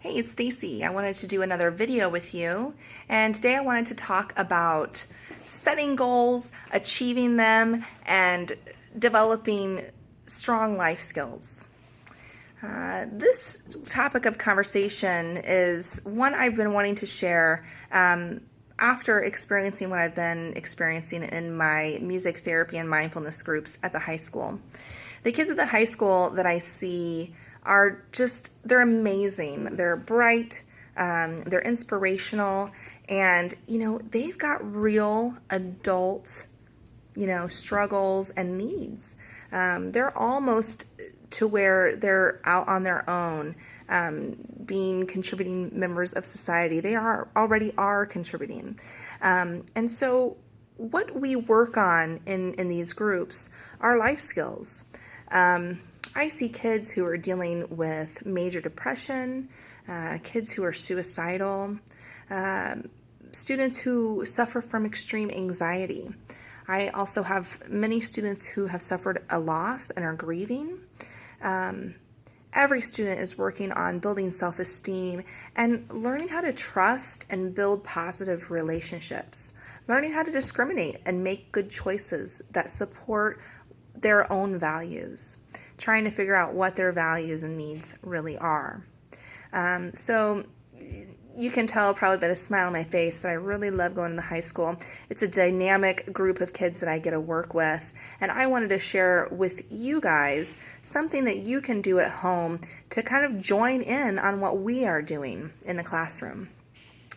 Hey, it's Stacey. I wanted to do another video with you, and today I wanted to talk about setting goals, achieving them, and developing strong life skills. This topic of conversation is one I've been wanting to share after experiencing what I've been experiencing in my music therapy and mindfulness groups at the high school. The kids at the high school that I see they're amazing. They're bright, they're inspirational, and, they've got real adult, struggles and needs. They're almost to where they're out on their own, being contributing members of society. They already are contributing. And so what we work on in these groups are life skills. I see kids who are dealing with major depression, kids who are suicidal, students who suffer from extreme anxiety. I also have many students who have suffered a loss and are grieving. Every student is working on building self-esteem and learning how to trust and build positive relationships, learning how to discriminate and make good choices that support their own values, trying to figure out what their values and needs really are. So you can tell probably by the smile on my face that I really love going to the high school. It's a dynamic group of kids that I get to work with, and I wanted to share with you guys something that you can do at home to kind of join in on what we are doing in the classroom.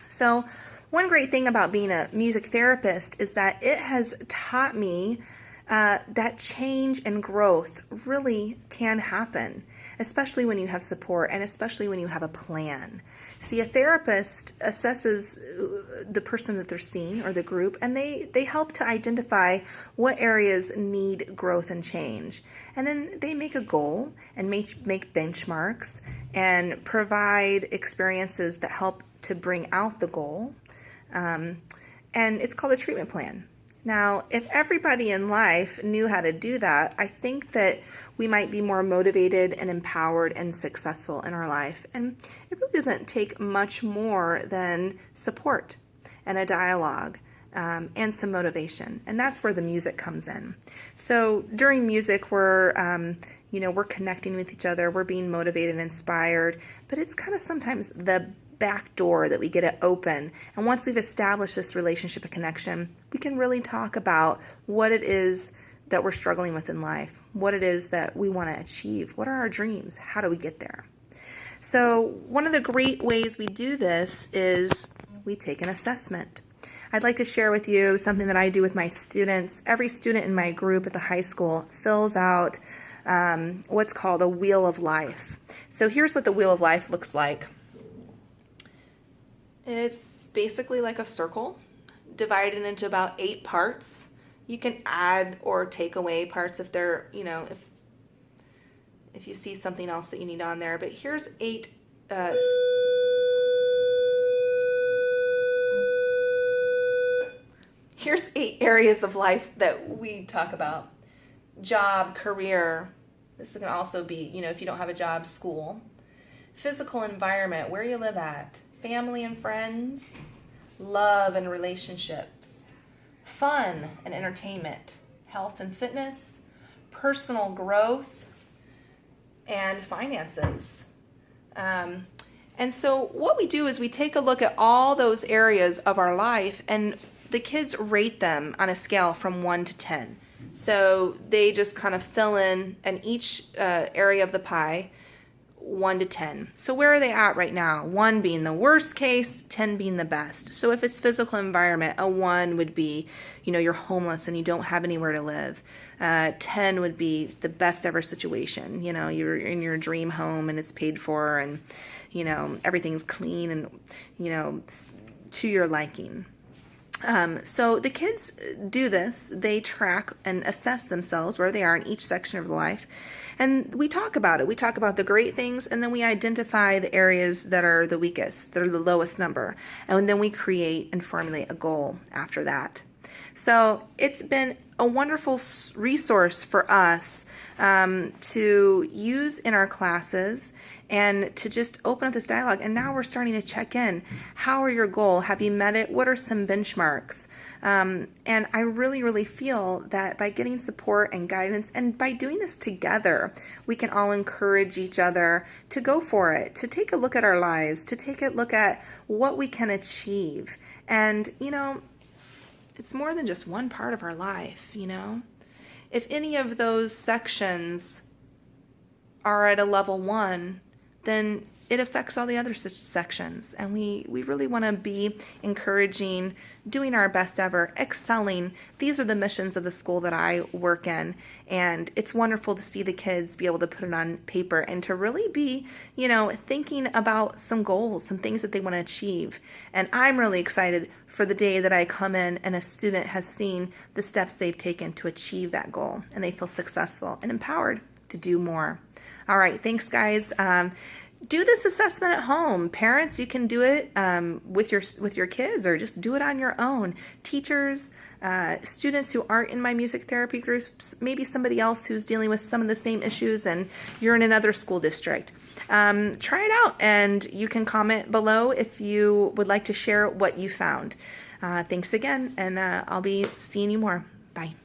So one great thing about being a music therapist is that it has taught me that change and growth really can happen, especially when you have support and especially when you have a plan. See, a therapist assesses the person that they're seeing or the group, and they help to identify what areas need growth and change. And then they make a goal and make benchmarks and provide experiences that help to bring out the goal. And it's called a treatment plan. Now, if everybody in life knew how to do that, I think that we might be more motivated and empowered and successful in our life. And it really doesn't take much more than support and a dialogue and some motivation. And that's where the music comes in. So during music, we're connecting with each other, we're being motivated and inspired, but it's kind of sometimes the back door that we get to open. And once we've established this relationship and connection, we can really talk about what it is that we're struggling with in life, what it is that we want to achieve, what are our dreams, how do we get there? So one of the great ways we do this is we take an assessment. I'd like to share with you something that I do with my students. Every student in my group at the high school fills out what's called a wheel of life. So here's what the wheel of life looks like. It's basically like a circle divided into about 8 parts. You can add or take away parts if they're, if you see something else that you need on there. But here's 8 here's 8 areas of life that we talk about. Job, career. This can also be, if you don't have a job, school. Physical environment, where you live at. Family and friends, love and relationships, fun and entertainment, health and fitness, personal growth, and finances. And so what we do is we take a look at all those areas of our life, and the kids rate them on a scale from 1 to 10. So they just kind of fill in each area of the pie, 1 to 10. So where are they at right now? 1 being the worst case, 10 being the best. So if it's physical environment, a 1 would be, you're homeless and you don't have anywhere to live. 10 would be the best ever situation. You're in your dream home and it's paid for and, everything's clean and, to your liking. So the kids do this. They track and assess themselves where they are in each section of life. And we talk about it. We talk about the great things, and then we identify the areas that are the weakest, that are the lowest number. And then we create and formulate a goal after that. So it's been a wonderful resource for us to use in our classes and to just open up this dialogue. And now we're starting to check in. How are your goals? Have you met it? What are some benchmarks? And I really, really feel that by getting support and guidance and by doing this together, we can all encourage each other to go for it, to take a look at our lives, to take a look at what we can achieve. And, it's more than just one part of our life, If any of those sections are at a level 1, then it affects all the other sections. And we really want to be encouraging, doing our best ever, excelling. These are the missions of the school that I work in. And it's wonderful to see the kids be able to put it on paper and to really be, thinking about some goals, some things that they want to achieve. And I'm really excited for the day that I come in and a student has seen the steps they've taken to achieve that goal. And they feel successful and empowered to do more. All right, thanks, guys. Do this assessment at home. Parents, you can do it with your kids, or just do it on your own. Teachers, students who aren't in my music therapy groups, maybe somebody else who's dealing with some of the same issues and you're in another school district. Try it out, and you can comment below if you would like to share what you found. Thanks again, and I'll be seeing you more. Bye.